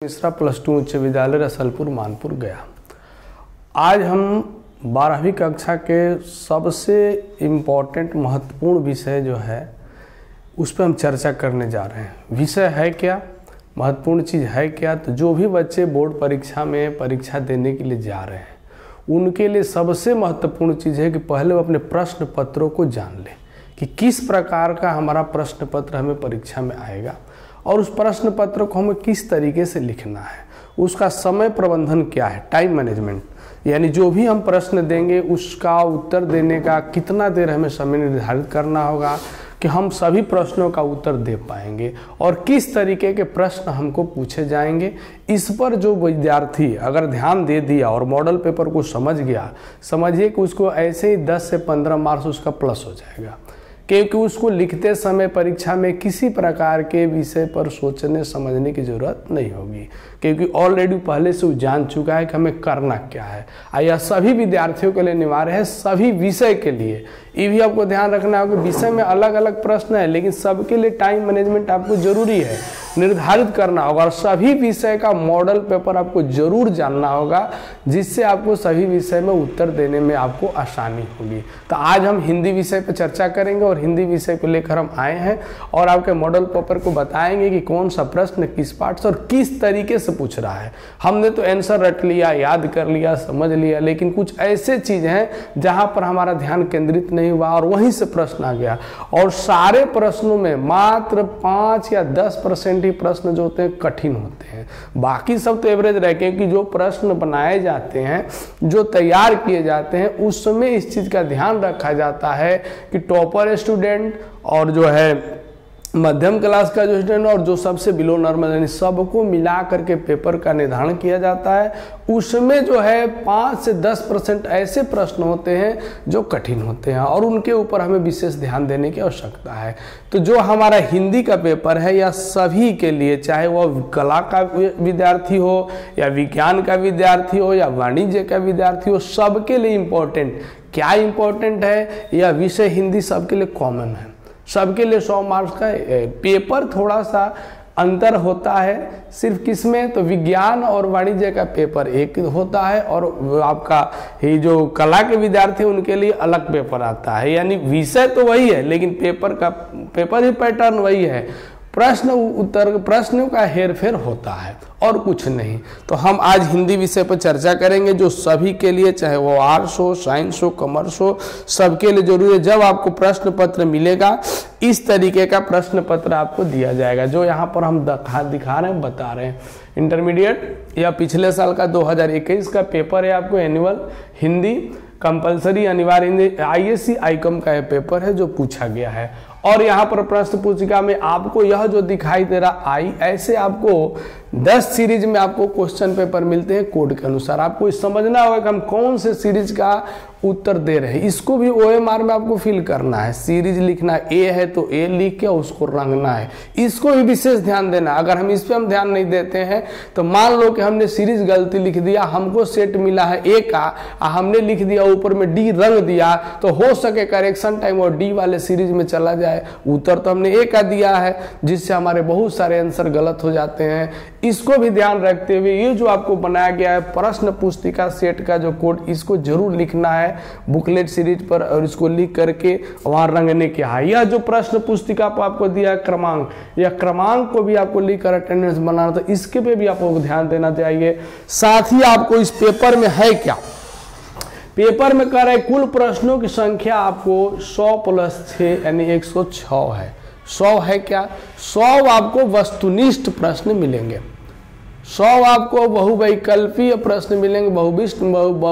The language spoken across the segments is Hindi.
मिश्रा +2 उच्च विद्यालय रसलपुर मानपुर गया। आज हम 12वीं कक्षा के सबसे इम्पोर्टेंट महत्वपूर्ण विषय जो है उस पर हम चर्चा करने जा रहे हैं। विषय है क्या, महत्वपूर्ण चीज़ है क्या, तो जो भी बच्चे बोर्ड परीक्षा में परीक्षा देने के लिए जा रहे हैं उनके लिए सबसे महत्वपूर्ण चीज़ है कि पहले वो अपने प्रश्न पत्रों को जान लें कि किस प्रकार का हमारा प्रश्न पत्र हमें परीक्षा में आएगा और उस प्रश्न पत्र को हमें किस तरीके से लिखना है, उसका समय प्रबंधन क्या है, टाइम मैनेजमेंट, यानी जो भी हम प्रश्न देंगे उसका उत्तर देने का कितना देर हमें समय निर्धारित करना होगा कि हम सभी प्रश्नों का उत्तर दे पाएंगे और किस तरीके के प्रश्न हमको पूछे जाएंगे। इस पर जो विद्यार्थी अगर ध्यान दे दिया और मॉडल पेपर को समझ गया, समझिए कि उसको ऐसे ही 10 से 15 मार्क्स उसका प्लस हो जाएगा, क्योंकि उसको लिखते समय परीक्षा में किसी प्रकार के विषय पर सोचने समझने की ज़रूरत नहीं होगी, क्योंकि ऑलरेडी पहले से वो जान चुका है कि हमें करना क्या है। यह सभी विद्यार्थियों के लिए अनिवार्य है, सभी विषय के लिए। ये भी आपको ध्यान रखना होगा, विषय में अलग अलग प्रश्न है लेकिन सबके लिए टाइम मैनेजमेंट आपको जरूरी है, निर्धारित करना होगा और सभी विषय का मॉडल पेपर आपको जरूर जानना होगा, जिससे आपको सभी विषय में उत्तर देने में आपको आसानी होगी। तो आज हम हिंदी विषय पर चर्चा करेंगे और हिंदी विषय को लेकर हम आए हैं और आपके मॉडल पेपर को बताएंगे कि कौन सा प्रश्न किस पार्ट से और किस तरीके से पूछ रहा है। हमने तो आंसर रट लिया, याद कर लिया, समझ लिया, लेकिन कुछ ऐसे चीज़ हैं जहां पर हमारा ध्यान केंद्रित नहीं हुआ और वहीं से प्रश्न आ गया। और सारे प्रश्नों में मात्र 5 या 10% ही प्रश्न जो होते हैं कठिन होते हैं, बाकी सब तो एवरेज रह, क्योंकि जो प्रश्न बनाए जाते हैं, जो तैयार किए जाते हैं, उसमें इस चीज़ का ध्यान रखा जाता है कि टॉपर स्टूडेंट और जो है मध्यम क्लास का जो स्टूडेंट और जो सबसे बिलो नॉर्मल, यानी सबको मिला करके पेपर का निर्धारण किया जाता है। उसमें जो है 5 से 10% ऐसे प्रश्न होते हैं जो कठिन होते हैं और उनके ऊपर हमें विशेष ध्यान देने की आवश्यकता है। तो जो हमारा हिंदी का पेपर है या सभी के लिए, चाहे वह कला का विद्यार्थी हो या विज्ञान का विद्यार्थी हो या वाणिज्य का विद्यार्थी हो, सबके लिए इम्पोर्टेंट क्या इम्पोर्टेंट है, यह विषय हिंदी सबके लिए कॉमन है, सबके लिए 100 मार्क्स का पेपर। थोड़ा सा अंतर होता है सिर्फ किसमें, तो विज्ञान और वाणिज्य का पेपर एक होता है और आपका ही जो कला के विद्यार्थी उनके लिए अलग पेपर आता है। यानी विषय तो वही है लेकिन पेपर ही पैटर्न वही है, प्रश्न उत्तर प्रश्नों का हेरफेर होता है और कुछ नहीं। तो हम आज हिंदी विषय पर चर्चा करेंगे जो सभी के लिए, चाहे वो आर्ट्स हो, साइंस हो, कॉमर्स हो, सबके लिए जरूरी है। जब आपको प्रश्न पत्र मिलेगा इस तरीके का प्रश्न पत्र आपको दिया जाएगा जो यहाँ पर हम दिखा रहे हैं, बता रहे हैं। इंटरमीडिएट या पिछले साल का 2021 का पेपर है, आपको एनुअल हिंदी कंपलसरी अनिवार्य हिंदी ISC ICOM का पेपर है जो पूछा गया है। और यहाँ पर प्रश्न पुस्तिका में आपको यह जो दिखाई दे रहा ऐसे आपको 10 सीरीज में आपको क्वेश्चन पेपर मिलते हैं कोड के अनुसार। आपको समझना होगा कि हम कौन से सीरीज का उत्तर दे रहे हैं। इसको भी OMR में आपको फिल करना है, सीरीज लिखना है, A है तो A लिख के उसको रंगना है, इसको भी विशेष ध्यान देना। अगर हम इस पे हम ध्यान नहीं देते हैं तो मान लो कि हमने सीरीज गलती लिख दिया, हमको सेट मिला है A का, हमने लिख दिया ऊपर में D रंग दिया, तो हो सके करेक्शन टाइम और D वाले सीरीज में चला जाए। उत्तर तो हमने A का दिया है जिससे हमारे बहुत सारे आंसर गलत हो जाते हैं। इसको भी ध्यान रखते हुए ये जो आपको बनाया गया है प्रश्न पुस्तिका सेट का जो कोड, इसको जरूर लिखना है बुकलेट सीरीज पर और इसको लिख करके वहां रंगने के है। यह जो प्रश्न पुस्तिका पर आपको दिया क्रमांक, यह क्रमांक को भी आपको लिखकर अटेंडेंस बनाना, तो इसके पे भी आपको ध्यान देना चाहिए। साथ ही आपको इस पेपर में है क्या, पेपर में कह रहे कुल प्रश्नों की संख्या आपको 100 + 6 यानी 106 है। 100 है क्या, 100 आपको वस्तुनिष्ठ प्रश्न मिलेंगे, 100 आपको बहुवैकल्पीय प्रश्न मिलेंगे,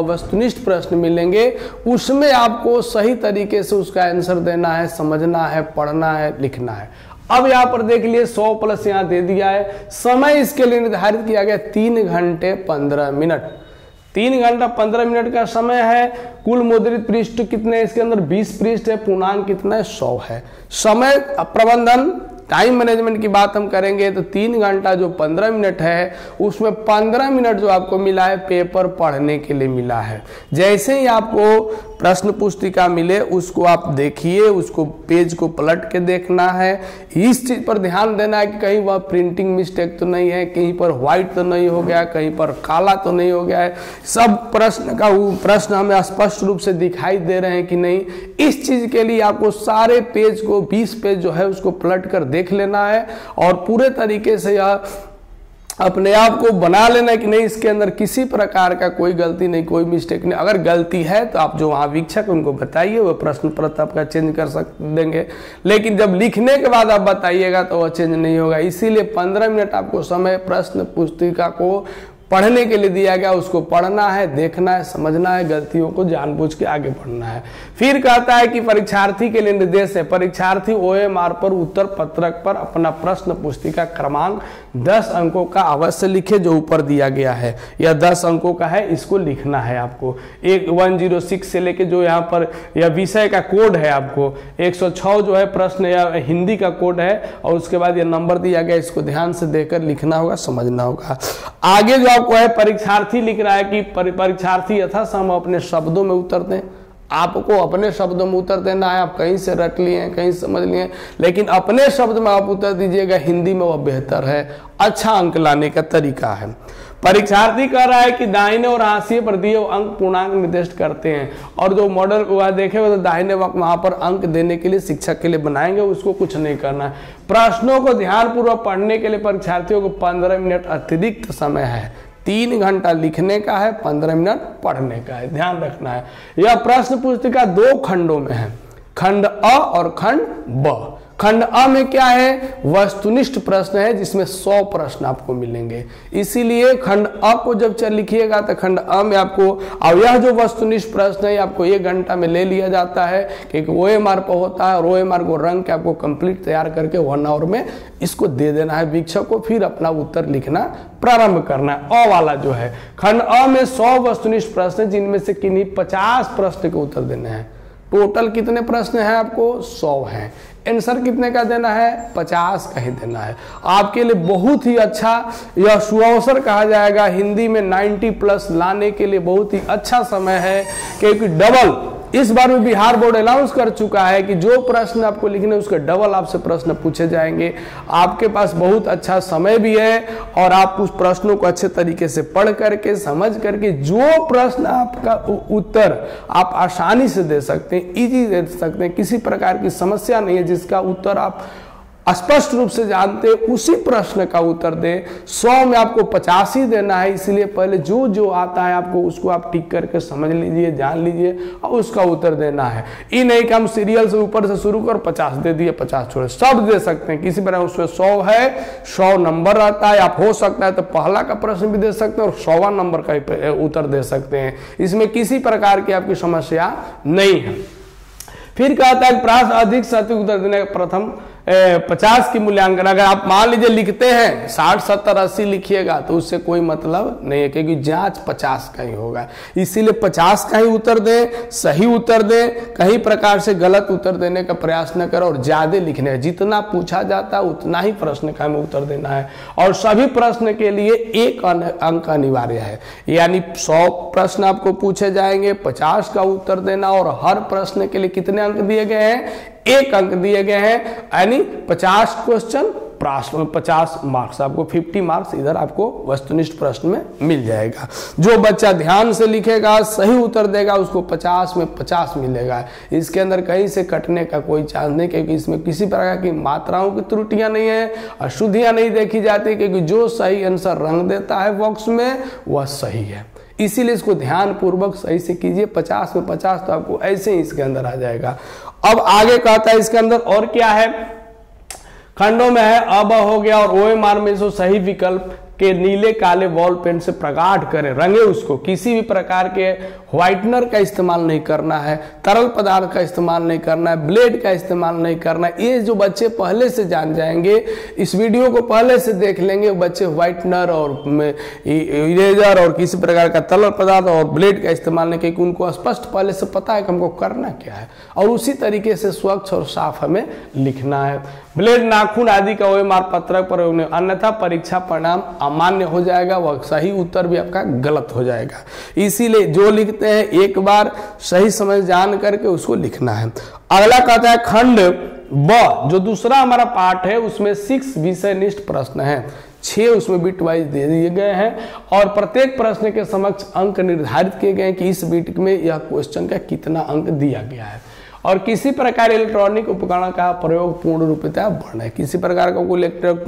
वस्तुनिष्ठ प्रश्न मिलेंगे। उसमें आपको सही तरीके से उसका आंसर देना है, समझना है, पढ़ना है, लिखना है। अब यहाँ पर देख लिए 100 प्लस यहाँ दे दिया है। समय इसके लिए निर्धारित किया गया 3 घंटे 15 मिनट। 3 घंटा 15 मिनट का समय है। कुल मुद्रित पृष्ठ कितने, इसके अंदर 20 पृष्ठ है, पूर्णांक कितना है, 100 है। समय प्रबंधन टाइम मैनेजमेंट की बात हम करेंगे तो 3 घंटा जो 15 मिनट है उसमें 15 मिनट जो आपको मिला है पेपर पढ़ने के लिए मिला है। जैसे ही आपको प्रश्न पुस्तिका मिले उसको आप देखिए, उसको पेज को पलट के देखना है, इस चीज पर ध्यान देना है कि कहीं वह प्रिंटिंग मिस्टेक तो नहीं है, कहीं पर व्हाइट तो नहीं हो गया, कहीं पर काला तो नहीं हो गया है, सब प्रश्न हमें स्पष्ट रूप से दिखाई दे रहे हैं कि नहीं। इस चीज के लिए आपको सारे पेज को 20 पेज जो है उसको पलट कर देख लेना है और पूरे तरीके से यह अपने आप को बना लेना कि नहीं इसके अंदर किसी प्रकार का कोई गलती नहीं, कोई मिस्टेक नहीं। अगर गलती है तो आप जो वहाँ वीक्षक उनको बताइए, वो प्रश्न पत्र आपका चेंज कर देंगे, लेकिन जब लिखने के बाद आप बताइएगा तो वह चेंज नहीं होगा। इसीलिए 15 मिनट आपको समय प्रश्न पुस्तिका को पढ़ने के लिए दिया गया, उसको पढ़ना है, देखना है, समझना है, गलतियों को जानबूझ के आगे बढ़ना है। फिर कहता है कि परीक्षार्थी के लिए निर्देश है, परीक्षार्थी OMR पर उत्तर पत्रक पर अपना प्रश्न पुस्तिका क्रमांक 10 अंकों का अवश्य लिखे जो ऊपर दिया गया है। यह 10 अंकों का है, इसको लिखना है आपको। 106 से लेके जो यहाँ पर यह विषय का कोड है, आपको 106 जो है प्रश्न या हिंदी का कोड है और उसके बाद यह नंबर दिया गया, इसको ध्यान से देखकर लिखना होगा, समझना होगा। आगे जो आपको है परीक्षार्थी लिख रहा है कि परीक्षार्थी यथासंभव अपने शब्दों में उत्तर दें। आपको अपने शब्दों में उत्तर देना है, आप कहीं से रट लिए हैं, कहीं समझ लिए, लेकिन अपने शब्द में आप उत्तर दीजिएगा, हिंदी में वह बेहतर है, अच्छा अंक लाने का तरीका है। परीक्षार्थी कह रहा है कि दाहिने और हाशिए पर दिए अंक पूर्णांक निर्दिष्ट करते हैं और जो मॉडल वह देखे तो दाहिने वहां पर अंक देने के लिए शिक्षक के लिए बनाएंगे, उसको कुछ नहीं करना है। प्रश्नों को ध्यानपूर्वक पढ़ने के लिए परीक्षार्थियों को 15 मिनट अतिरिक्त समय है। 3 घंटा लिखने का है, 15 मिनट पढ़ने का है, ध्यान रखना है। यह प्रश्न पुस्तिका 2 खंडों में है, खंड अ और खंड ब। खंड अ में क्या है, वस्तुनिष्ठ प्रश्न है जिसमें 100 प्रश्न आपको मिलेंगे। इसीलिए खंड अ को जब लिखिएगा तो खंड अ में आपको, और यह जो वस्तुनिष्ठ प्रश्न है आपको 1 घंटा में ले लिया जाता है, क्योंकि OMR पर होता है और OMR को रंग के आपको कंप्लीट तैयार करके 1 आवर में इसको दे देना है वीक्षक को, फिर अपना उत्तर लिखना प्रारंभ करना है। अ वाला जो है खंड अ में 100 वस्तुनिष्ठ प्रश्न है, जिनमें से किन्हीं 50 प्रश्न के उत्तर देने हैं। टोटल कितने प्रश्न हैं आपको, 100 हैं। आंसर कितने का देना है, 50 का ही देना है। आपके लिए बहुत ही अच्छा यह सुअवसर कहा जाएगा, हिंदी में 90+ लाने के लिए बहुत ही अच्छा समय है, क्योंकि डबल इस बार में बिहार बोर्ड अनाउंस कर चुका है कि जो प्रश्न आपको लिखने उसके डबल आपसे प्रश्न पूछे जाएंगे। आपके पास बहुत अच्छा समय भी है और आप उस प्रश्नों को अच्छे तरीके से पढ़ करके समझ करके जो प्रश्न आपका उत्तर आप आसानी से दे सकते हैं, इजी दे सकते हैं, किसी प्रकार की समस्या नहीं है, जिसका उत्तर आप स्पष्ट रूप से जानते हैं उसी प्रश्न का उत्तर दें। 100 में आपको 50 ही देना है, इसलिए पहले जो जो आता है आपको उसको आप टिक करके समझ लीजिए, जान लीजिए और उसका उत्तर देना है। ये नहीं कि हम सीरियल से ऊपर से शुरू कर 50 दे दिए, 50 छोड़े, सब दे सकते हैं किसी प्रकार। उसमें 100 है, 100 नंबर आता है, आप हो सकता है तो पहला का प्रश्न भी दे सकते हैं और 100वां नंबर का उत्तर दे सकते हैं, इसमें किसी प्रकार की आपकी समस्या नहीं है। फिर कहता है प्रश्न अधिक सटीक उत्तर देने का प्रथम 50 की मूल्यांकन। अगर आप मान लीजिए लिखते हैं 60, 70, 80 लिखिएगा तो उससे कोई मतलब नहीं है, क्योंकि जांच 50 का ही होगा। इसीलिए 50 का ही उत्तर दें, सही उत्तर दें, कहीं प्रकार से गलत उत्तर देने का प्रयास न करें और ज्यादा लिखने है। जितना पूछा जाता है उतना ही प्रश्न का हमें उत्तर देना है और सभी प्रश्न के लिए 1 अंक अनिवार्य है। यानी 100 प्रश्न आपको पूछे जाएंगे, 50 का उत्तर देना और हर प्रश्न के लिए कितने अंक दिए गए हैं, 1 अंक दिए गए हैं। यानी 50 क्वेश्चन प्रश्न 50 मार्क्स, आपको 50 मार्क्स इधर आपको वस्तुनिष्ठ प्रश्न में मिल जाएगा। जो बच्चा ध्यान से लिखेगा, सही उत्तर देगा, उसको 50 में 50 मिलेगा। इसके अंदर कहीं से कटने का कोई चांस नहीं, क्योंकि इसमें किसी प्रकार की मात्राओं की त्रुटियां नहीं है, अशुद्धियां नहीं देखी जाती, क्योंकि जो सही आंसर रंग देता है बॉक्स में वह सही है। इसीलिए इसको ध्यान पूर्वक सही से कीजिए। 50 में 50 तो आपको ऐसे ही इसके अंदर आ जाएगा। अब आगे कहता है इसके अंदर और क्या है, खंडों में है अब हो गया और OMR में जो सही विकल्प के नीले काले बॉल पेन से प्रगाढ़ करें, रंगे उसको। किसी भी प्रकार के व्हाइटनर का इस्तेमाल नहीं करना है, तरल पदार्थ का इस्तेमाल नहीं करना है, ब्लेड का इस्तेमाल नहीं करना है। ये जो बच्चे पहले से जान जाएंगे, इस वीडियो को पहले से देख लेंगे, बच्चे व्हाइटनर और इरेजर और किसी प्रकार का तरल पदार्थ और ब्लेड का इस्तेमाल नहीं, क्योंकि उनको स्पष्ट पहले से पता है कि हमको करना क्या है, और उसी तरीके से स्वच्छ और साफ हमें लिखना है। ब्लेड, नाखून आदि का ओएमआर पत्रक पर, अन्यथा परीक्षा परिणाम अमान्य हो जाएगा, वह सही उत्तर भी आपका गलत हो जाएगा। इसीलिए जो लिखते हैं एक बार सही समझ जान करके उसको लिखना है। अगला कहता है खंड ब, जो दूसरा हमारा पार्ट है, उसमें 6 विषय निष्ठ प्रश्न है, 6 उसमें बिट वाइज दे दिए गए हैं, और प्रत्येक प्रश्न के समक्ष अंक निर्धारित किए गए हैं कि इस बिट में यह क्वेश्चन का कितना अंक दिया गया है। और किसी प्रकार इलेक्ट्रॉनिक उपकरण का प्रयोग पूर्ण रूपतः बंद है। किसी प्रकार का कोई इलेक्ट्रिक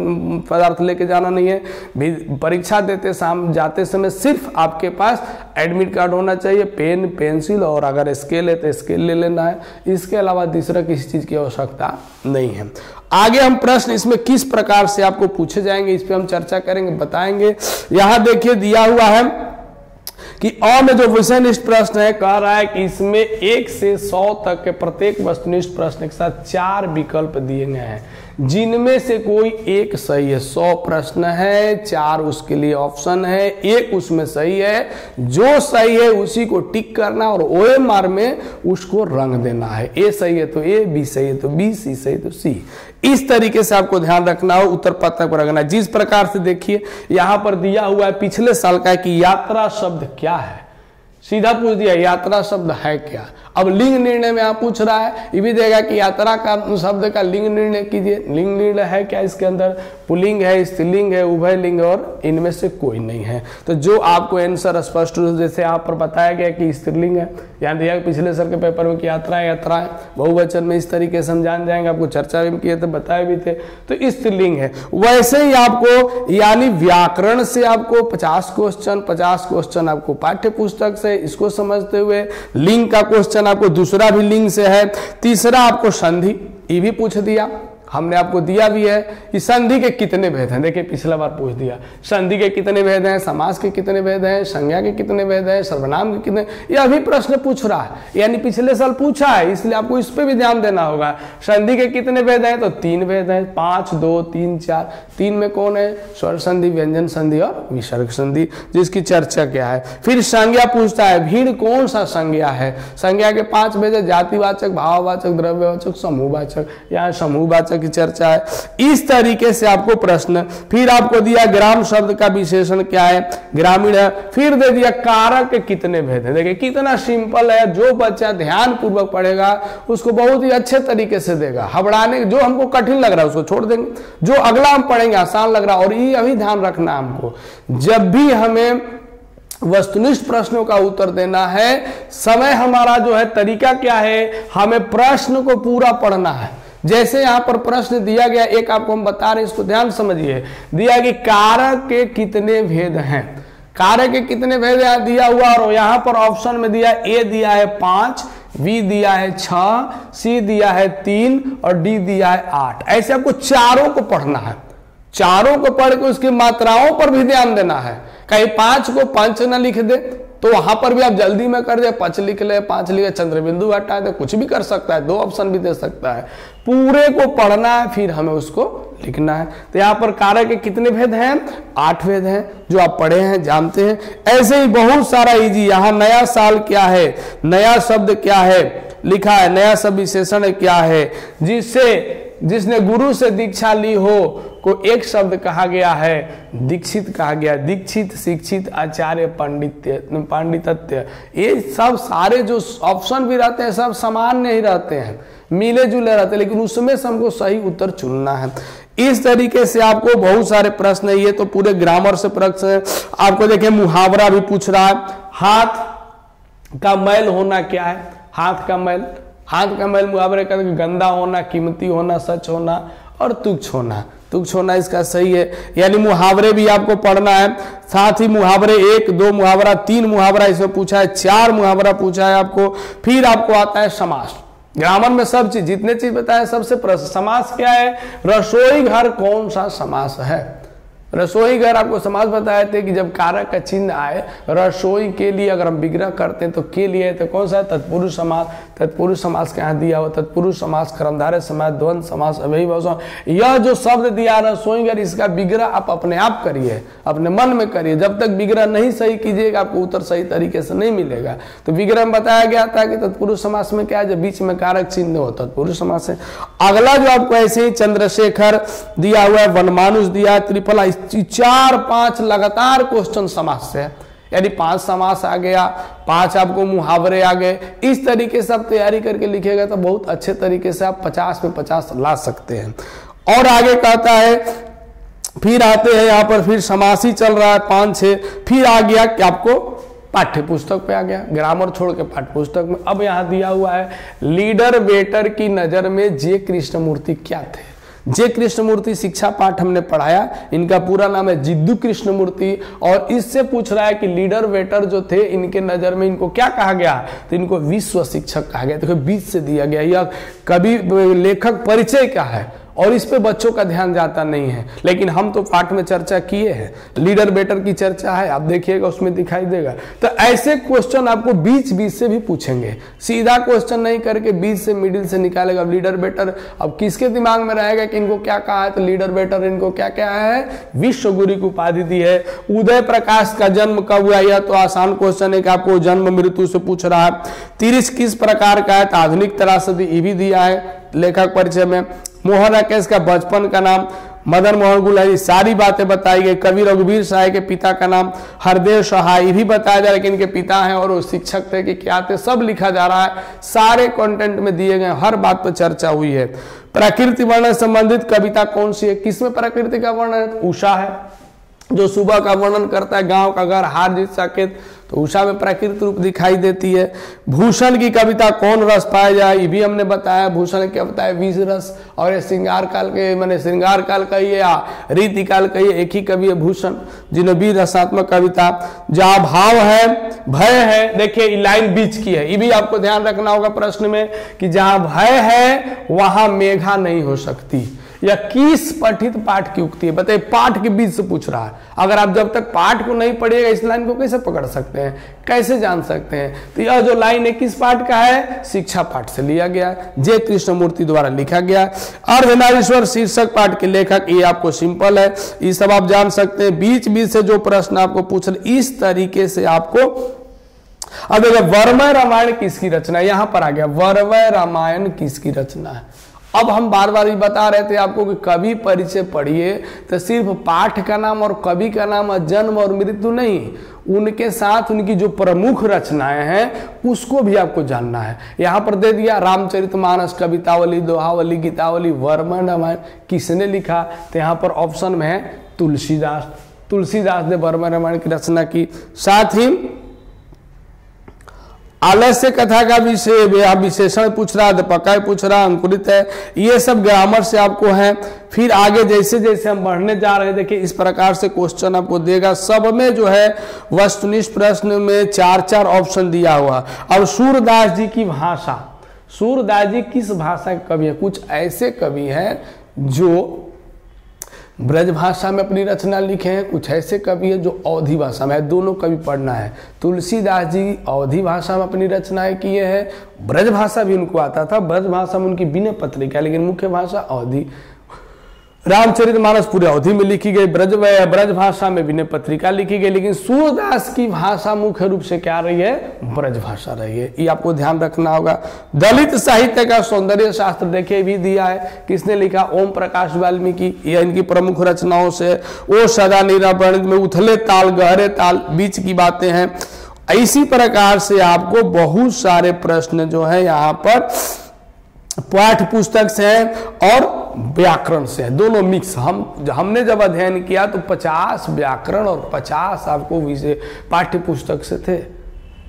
पदार्थ लेके जाना नहीं है। परीक्षा देते जाते समय सिर्फ आपके पास एडमिट कार्ड होना चाहिए, पेन, पेंसिल, और अगर स्केल है तो स्केल ले लेना है। इसके अलावा दूसरा किसी चीज की आवश्यकता नहीं है। आगे हम प्रश्न इसमें किस प्रकार से आपको पूछे जाएंगे, इस पे हम चर्चा करेंगे, बताएंगे। यहां देखिए दिया हुआ है कि अ में जो वस्तुनिष्ठ प्रश्न है, कह रहा है कि इसमें 1 से 100 तक के प्रत्येक वस्तुनिष्ठ प्रश्न के साथ 4 विकल्प दिए गए हैं, जिनमें से कोई एक सही है। 100 प्रश्न है, 4 उसके लिए ऑप्शन है, 1 उसमें सही है। जो सही है उसी को टिक करना और ओएमआर में उसको रंग देना है। ए सही है तो ए, बी सही है तो बी, सी सही तो सी। इस तरीके से आपको ध्यान रखना हो, उत्तर पत्रक पर रखना। जिस प्रकार से देखिए यहां पर दिया हुआ है पिछले साल का कि यात्रा शब्द क्या है, सीधा पूछ दिया यात्रा शब्द है क्या। अब लिंग निर्णय में आप पूछ रहा है, ये भी देगा कि यात्रा का शब्द का लिंग निर्णय कीजिए। लिंग निर्णय है क्या, इसके अंदर पुल्लिंग है, स्त्रीलिंग है, उभय लिंग, और इनमें से कोई नहीं है। तो जो आपको आंसर स्पष्ट रूप से जैसे आप पर बताया गया कि स्त्रीलिंग है, यहाँ दिया पिछले सर के पेपर में कि यात्रा है, बहुवचन में इस तरीके से हम जान जाएंगे, आपको चर्चा भी किए थे, बताए भी थे, तो स्त्रीलिंग है। वैसे ही आपको यानी व्याकरण से आपको 50 क्वेश्चन आपको पाठ्य पुस्तक से इसको समझते हुए, लिंग का क्वेश्चन आपको दूसरा भी लिंग से है, तीसरा आपको संधि, ये भी पूछ दिया, हमने आपको दिया भी है कि संधि के कितने भेद हैं। देखिए पिछला बार पूछ दिया संधि के कितने भेद हैं, समास के कितने भेद हैं, संज्ञा के कितने भेद हैं, सर्वनाम के कितने, यह भी प्रश्न पूछ रहा है, यानी पिछले साल पूछा है, इसलिए आपको इस पे भी ध्यान देना होगा। संधि के कितने भेद हैं, तो 3 भेद हैं, 5, 2, 3, 4। 3 में कौन है, स्वर संधि, व्यंजन संधि और विसर्ग संधि, जिसकी चर्चा क्या है। फिर संज्ञा पूछता है, भीड़ कौन सा संज्ञा है। संज्ञा के 5 भेद है, जातिवाचक, भाववाचक, द्रव्यवाचक, समूहवाचक, यहाँ समूहवाचक की चर्चा है। इस तरीके से आपको प्रश्न, फिर आपको दिया ग्राम शब्द का विशेषण क्या है, ग्रामीण है। फिर दे दिया कारक के कितने भेद है। देखिए कितना सिंपल है, जो बच्चा ध्यान पूर्वक पढ़ेगा उसको बहुत ही अच्छे तरीके से देगा। हबड़ाने जो हमको कठिन लग रहा है उसको छोड़ देंगे, जो अगला हम पढ़ेंगे आसान लग रहा है। और ये अभी ध्यान रखना हमको, जब भी हमें वस्तुनिष्ठ प्रश्नों का उत्तर देना है, समय हमारा जो है तरीका क्या है, हमें प्रश्न को पूरा पढ़ना है। जैसे यहां पर प्रश्न दिया गया, एक आपको हम बता रहे हैं, इसको ध्यान समझिए। दिया कि कारक के कितने भेद हैं, कारक के कितने भेद यहां दिया हुआ, और यहां पर ऑप्शन में दिया ए दिया है 5, बी दिया है 6, सी दिया है 3 और डी दिया है 8। ऐसे आपको चारों को पढ़ना है, चारों को पढ़ के उसकी मात्राओं पर भी ध्यान देना है। कहीं 5 को पंच न लिख दे तो वहां पर भी आप जल्दी में कर दे, 5 लिख ले, 5 लिखे, चंद्र बिंदु हटा दे, कुछ भी कर सकता है, 2 ऑप्शन भी दे सकता है। पूरे को पढ़ना है, फिर हमें उसको लिखना है। तो यहाँ पर कारक के कितने भेद हैं, 8 भेद हैं, जो आप पढ़े हैं, जानते हैं। ऐसे ही बहुत सारा इजी, यहाँ नया साल क्या है, नया शब्द क्या है लिखा है, नया शब्द विशेषण क्या है, जिसने गुरु से दीक्षा ली हो को एक शब्द कहा गया है, दीक्षित कहा गया। दीक्षित, शिक्षित, आचार्य, पांडित्य, ये सब सारे जो ऑप्शन भी रहते हैं सब समान नहीं रहते हैं, मिले जुले रहते हैं, लेकिन उसमें से हमको सही उत्तर चुनना है। इस तरीके से आपको बहुत सारे प्रश्न, ये तो पूरे ग्रामर से प्रश्न है। आपको देखिए मुहावरा भी पूछ रहा है, हाथ का मैल होना क्या है, हाथ का मैल मुहावरे का गंदा होना, कीमती होना, सच होना और तुच्छ होना। तुच्छ होना इसका सही है, यानी मुहावरे भी आपको पढ़ना है। साथ ही मुहावरे 1, 2 मुहावरा, 3 मुहावरा इसमें पूछा है, 4 मुहावरा पूछा है आपको। फिर आपको आता है समास। ग्रामर में सब चीज, जितने चीज बताया सबसे प्रश्न। समास क्या है, रसोई घर कौन सा समास है, रसोई घर आपको समास बताए थे कि जब कारक का चिन्ह आए रसोई के लिए, अगर हम विग्रह करते हैं तो के लिए, तो कौन सा है? तत्पुरुष समास। तत्पुरुष समास के यहाँ दिया हुआ तत्पुरुष समास, कर्मधारय समास, द्वंद्व समास, अव्ययी भाव समास। यह जो शब्द दिया रसोई घर, इसका विग्रह आप अपने आप करिए, अपने मन में करिए। जब तक विग्रह नहीं सही कीजिएगा आपको उत्तर सही तरीके से नहीं मिलेगा। तो विग्रह में बताया गया था कि तत्पुरुष समास में क्या है? जब बीच में कारक चिन्ह हो तत्पुरुष समास है। अगला जो आपको ऐसे ही चंद्रशेखर दिया हुआ है, वनमानुष दिया है, त्रिफला, 4-5 लगातार क्वेश्चन समास से, यानी 5 समास आ गया, 5 आपको मुहावरे आ गए। इस तरीके से आप तैयारी करके लिखेगा तो बहुत अच्छे तरीके से आप 50 में 50 ला सकते हैं। और आगे कहता है, फिर आते हैं यहाँ पर, फिर समासी चल रहा है 5-6, फिर आ गया कि आपको पाठ्य पुस्तक पे आ गया, ग्रामर छोड़ के पाठ्य पुस्तक में। अब यहाँ दिया हुआ है, लीडर वेटर की नजर में जे कृष्णमूर्ति क्या थे? जे कृष्णमूर्ति शिक्षा पाठ हमने पढ़ाया, इनका पूरा नाम है जिद्दू कृष्णमूर्ति। और इससे पूछ रहा है कि लीडर वेटर जो थे इनके नजर में इनको क्या कहा गया? तो इनको विश्व शिक्षक कहा गया। देखो बीच से दिया गया, यह कवि लेखक परिचय का है और इस पे बच्चों का ध्यान जाता नहीं है, लेकिन हम तो पाठ में चर्चा किए हैं, लीडर बेटर की चर्चा है, आप देखिएगा उसमें दिखाई देगा। तो ऐसे क्वेश्चन आपको बीच बीच से भी पूछेंगे, सीधा क्वेश्चन नहीं करके बीच से मिडिल से निकालेगा। लीडर बेटर अब किसके दिमाग में रहेगा कि इनको क्या कहा है? तो लीडर बेटर इनको क्या क्या है? विश्व गुरु की उपाधि दी है। उदय प्रकाश का जन्म कब हुआ? यह तो आसान क्वेश्चन है कि आपको जन्म मृत्यु से पूछ रहा है। तिरिश किस प्रकार का है? तो आधुनिक त्रासदी, ये भी दिया है लेखक परिचय में। मोहन राकेश का बचपन का नाम, मदन मोहन गुलाटी, सारी बातें बताई गई। कवि रघुवीर सहाय के पिता का नाम हरदेव सहाय, भी बताया जा रहा है कि इनके पिता हैं और वो शिक्षक थे कि क्या थे, सब लिखा जा रहा है। सारे कंटेंट में दिए गए, हर बात पर चर्चा हुई है। प्रकृति वर्णन संबंधित कविता कौन सी है? किसमें प्रकृति का वर्णन है? उषा है, जो सुबह का वर्णन करता है, गांव का घर, हार जीत साकेत, तो उषा में प्राकृतिक रूप दिखाई देती है। भूषण की कविता कौन रस पाया जाए? ये भी हमने बताया। भूषण क्या बताया? बीज रस। और ये श्रृंगार काल के, मैंने श्रृंगार काल कहिए या रीति काल कहिए, एक ही कवि है भूषण, जिन्हें भी रसात्मक कविता। जहाँ भाव है, भय है, देखिए लाइन बीच की है, ये भी आपको ध्यान रखना होगा प्रश्न में कि जहाँ भय है वहां मेघा नहीं हो सकती। या किस पठित पाठ की उक्ति है? बताइए, पाठ के बीच से पूछ रहा है। अगर आप जब तक पाठ को नहीं पढ़िएगा इस लाइन को कैसे पकड़ सकते हैं, कैसे जान सकते हैं? तो यह जो लाइन है किस पाठ का है? शिक्षा पाठ से लिया गया, जे कृष्णमूर्ति द्वारा लिखा गया। अर्धनारीश्वर शीर्षक पाठ के लेखक, ये आपको सिंपल है, ये सब आप जान सकते हैं। बीच बीच से जो प्रश्न आपको पूछ रहे इस तरीके से आपको। अब देखिए, वर्मय रामायण किसकी रचना है? यहां पर आ गया, वर्मय रामायण किसकी रचना है। अब हम बार बार ये बता रहे थे आपको कि कवि परिचय पढ़िए तो सिर्फ पाठ का नाम और कवि का नाम और जन्म और मृत्यु नहीं, उनके साथ उनकी जो प्रमुख रचनाएं हैं उसको भी आपको जानना है। यहाँ पर दे दिया रामचरितमानस, कवितावली, दोहावली, गीतावली, वर्मय रामायण किसने लिखा? तो यहाँ पर ऑप्शन में है तुलसीदास। तुलसीदास ने वर्मय रामायण की रचना की। साथ ही आलस्य कथा का विशेषण पूछ रहा है, पकाई पूछ रहा, अंकुरित है, ये सब ग्रामर से आपको है। फिर आगे जैसे जैसे हम बढ़ने जा रहे हैं, देखिए इस प्रकार से क्वेश्चन आपको देगा। सब में जो है वस्तुनिष्ठ प्रश्न में 4-4 ऑप्शन दिया हुआ। अब सूरदास जी की भाषा, सूरदास जी किस भाषा के कवि है? कुछ ऐसे कवि हैं जो ब्रज भाषा में अपनी रचना लिखे हैं, कुछ ऐसे कवि है जो अवधी भाषा में, दोनों कवि पढ़ना है। तुलसीदास जी अवधी भाषा में अपनी रचनाएं किए हैं, ब्रज भाषा भी उनको आता था, ब्रज भाषा में उनकी विनय पत्रिका, लेकिन मुख्य भाषा अवधी। रामचरितमानस पूरे अवधि में लिखी गई, ब्रज भाषा में विनय पत्रिका लिखी गई, लेकिन सूरदास की भाषा मुख्य रूप से क्या रही है? ब्रज भाषा रही है, ये आपको ध्यान रखना होगा। दलित साहित्य का सौंदर्य शास्त्र देखिए भी दिया है, किसने लिखा? ओम प्रकाश वाल्मीकि, यह इनकी प्रमुख रचनाओं से। ओ सदा निरावरणित में उथले ताल गहरे ताल, बीच की बातें हैं। इसी प्रकार से आपको बहुत सारे प्रश्न जो है यहाँ पर पाठ्य पुस्तक से हैं और व्याकरण से है, दोनों मिक्स। हमने जब अध्ययन किया तो 50 व्याकरण और 50 आपको विषय पाठ्य पुस्तक से थे।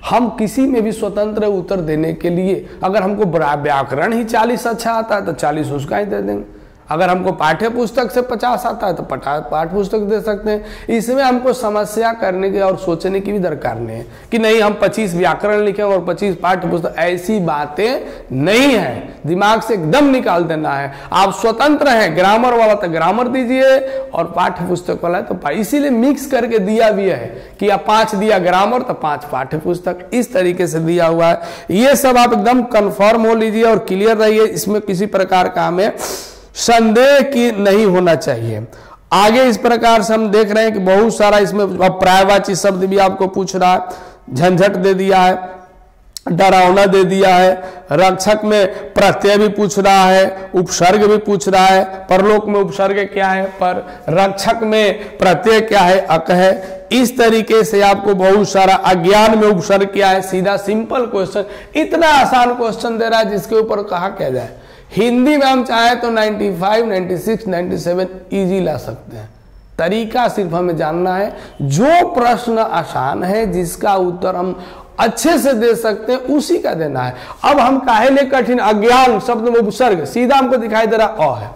हम किसी में भी स्वतंत्र उत्तर देने के लिए, अगर हमको व्याकरण ही 40 अच्छा आता है तो 40 उसका ही दे देंगे। अगर हमको पाठ्य पुस्तक से 50 आता है तो पाठ्य पुस्तक दे सकते हैं। इसमें हमको समस्या करने की और सोचने की भी दरकार नहीं है कि नहीं हम 25 व्याकरण लिखें और 25 पाठ्य पुस्तक, ऐसी बातें नहीं है, दिमाग से एकदम निकाल देना है। आप स्वतंत्र हैं, ग्रामर वाला तो ग्रामर दीजिए और पाठ्य पुस्तक वाला तो इसीलिए मिक्स करके दिया भी है कि आप 5 दिया ग्रामर तो 5 पाठ्य पुस्तक, इस तरीके से दिया हुआ है। ये सब आप एकदम कंफर्म हो लीजिए और क्लियर रहिए, इसमें किसी प्रकार का हमें संदेह की नहीं होना चाहिए। आगे इस प्रकार से हम देख रहे हैं कि बहुत सारा इसमें पर्यायवाची शब्द भी आपको पूछ रहा है, झंझट दे दिया है, डरावना दे दिया है, रक्षक में प्रत्यय भी पूछ रहा है, उपसर्ग भी पूछ रहा है, परलोक में उपसर्ग क्या है पर, रक्षक में प्रत्यय क्या है अक है। इस तरीके से आपको बहुत सारा, अज्ञान में उपसर्ग क्या है, सीधा सिंपल क्वेश्चन, इतना आसान क्वेश्चन दे रहा है जिसके ऊपर कहा क्या जाए। हिंदी में हम चाहे तो 95, 96, 97 इजी ला सकते हैं, तरीका सिर्फ हमें जानना है। जो प्रश्न आसान है जिसका उत्तर हम अच्छे से दे सकते हैं उसी का देना है। अब हम काहे ले कठिन, अज्ञान शब्द में उपसर्ग सीधा हमको दिखाई दे रहा अ है,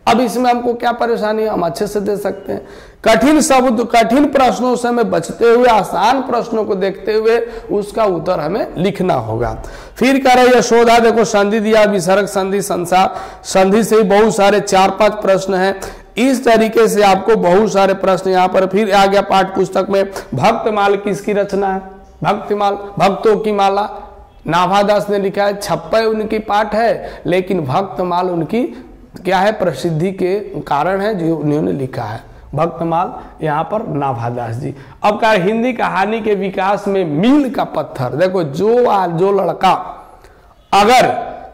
अब इसमें हमको क्या परेशानी है, हम अच्छे से दे सकते हैं। कठिन शब्द, कठिन प्रश्नों से हमें बचते हुए आसान प्रश्नों को देखते हुए उसका उत्तर हमें लिखना होगा। फिर कह रहे यशोदा, देखो संधि दिया, विसर्ग संधि, संसार संधि से ही बहुत सारे 4-5 प्रश्न हैं। इस तरीके से आपको बहुत सारे प्रश्न यहाँ पर। फिर आ गया पाठ पुस्तक में भक्तमाल किसकी रचना है, भक्तिमाल भक्तों की माला, नाभादास ने लिखा है, 56 उनकी पाठ है लेकिन भक्तमाल उनकी क्या है, प्रसिद्धि के कारण है जो उन्होंने लिखा है, भक्तमाल यहाँ पर नाभादास जी। अब क्या हिंदी कहानी के विकास में मील का पत्थर, देखो जो लड़का अगर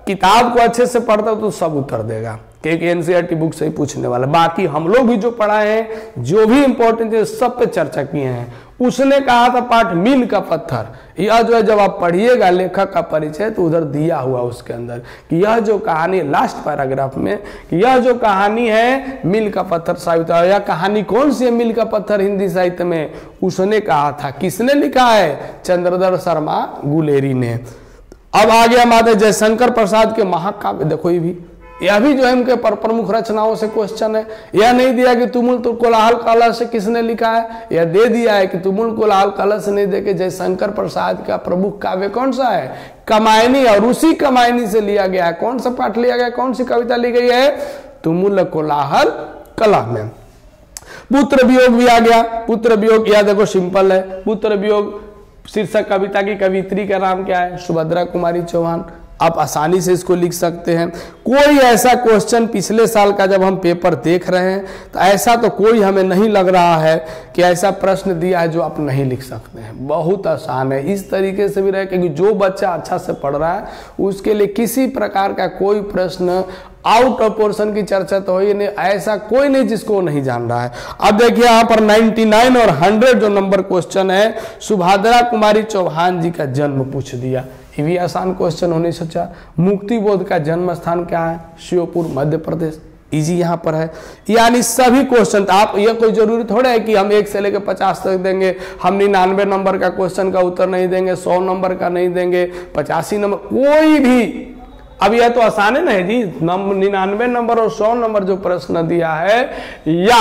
किताब को अच्छे से पढ़ता तो सब उत्तर देगा, क्योंकि एनसीईआरटी बुक से ही पूछने वाला। बाकी हम लोग भी जो पढ़ाए हैं, जो भी इंपॉर्टेंट है सब पे चर्चा किए हैं। उसने कहा था पाठ मील का पत्थर, यह जो है जब आप पढ़िएगा लेखक का परिचय तो उधर दिया हुआ उसके अंदर कि यह जो कहानी, लास्ट पैराग्राफ में, यह जो कहानी है मील का पत्थर साहित्य, यह कहानी कौन सी है मील का पत्थर हिंदी साहित्य में, उसने कहा था। किसने लिखा है, चंद्रधर शर्मा गुलेरी ने। अब आ गया माता जयशंकर प्रसाद के महाकाव्य, देखो ये भी, यह भी जो है उनके प्रमुख रचनाओं से क्वेश्चन है। यह नहीं दिया कि तुमुल तो कोलाहल कलह से किसने लिखा है, यह दे दिया है कि तुमुल कोलाहल कलह से नहीं दे के जयशंकर प्रसाद का प्रमुख काव्य कौन सा है, कमायनी, और उसी कमायनी से लिया गया है। कौन सा पाठ लिया गया, कौन सी कविता ली गई है, तुमुल कोलाहल कलह में। पुत्र वियोग भी आ गया, पुत्र वियोग, यह देखो सिंपल है, पुत्र वियोग शीर्षक कविता की कवित्री का नाम क्या है, सुभद्रा कुमारी चौहान। आप आसानी से इसको लिख सकते हैं। कोई ऐसा क्वेश्चन पिछले साल का जब हम पेपर देख रहे हैं तो ऐसा तो कोई हमें नहीं लग रहा है कि ऐसा प्रश्न दिया है जो आप नहीं लिख सकते हैं, बहुत आसान है। इस तरीके से भी रहे क्योंकि जो बच्चा अच्छा से पढ़ रहा है उसके लिए किसी प्रकार का कोई प्रश्न आउट ऑफ पोर्शन की चर्चा तो ही नहीं, ऐसा कोई नहीं जिसको नहीं जान रहा है। अब देखिए यहाँ पर 99 और 100 जो नंबर क्वेश्चन है, सुभद्रा कुमारी चौहान जी का जन्म पूछ दिया, ये भी आसान क्वेश्चन होने से अच्छा। मुक्ति बोध का जन्म स्थान क्या है, श्योपुर मध्य प्रदेश, इजी यहाँ पर है। यानी सभी क्वेश्चन, आप ये कोई जरूरी थोड़ा है कि हम 1 से लेकर 50 तक देंगे, हम 99 नंबर का क्वेश्चन का उत्तर नहीं देंगे, 100 नंबर का नहीं देंगे, 85 नंबर, कोई भी। अब यह तो आसान है ना जी, 99 नंबर और 100 नंबर जो प्रश्न दिया है, या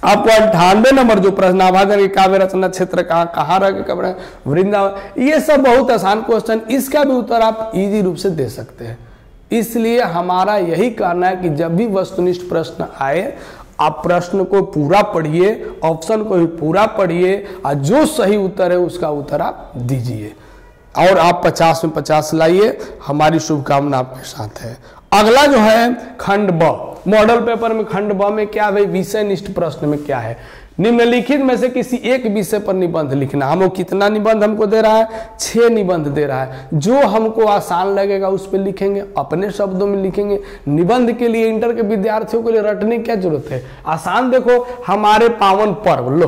आपको 98 नंबर जो प्रश्न नाभादास की काव्य रचना क्षेत्र कहाँ रह के वृंदावन, ये सब बहुत आसान क्वेश्चन, इसका भी उत्तर आप इजी रूप से दे सकते हैं। इसलिए हमारा यही कहना है कि जब भी वस्तुनिष्ठ प्रश्न आए आप प्रश्न को पूरा पढ़िए, ऑप्शन को भी पूरा पढ़िए और जो सही उत्तर है उसका उत्तर आप दीजिए और आप 50 में 50 लाइए। हमारी शुभकामना आपके साथ है। अगला जो है खंड ब, मॉडल पेपर में खंड ब में क्या है, विषय निष्ठ प्रश्न में क्या है, निम्नलिखित में से किसी एक विषय पर निबंध लिखना। हमको कितना निबंध हमको दे रहा है, 6 निबंध दे रहा है। जो हमको आसान लगेगा उस पर लिखेंगे, अपने शब्दों में लिखेंगे। निबंध के लिए इंटर के विद्यार्थियों के लिए रटने की क्या जरूरत है, आसान। देखो हमारे पावन पर्व, लो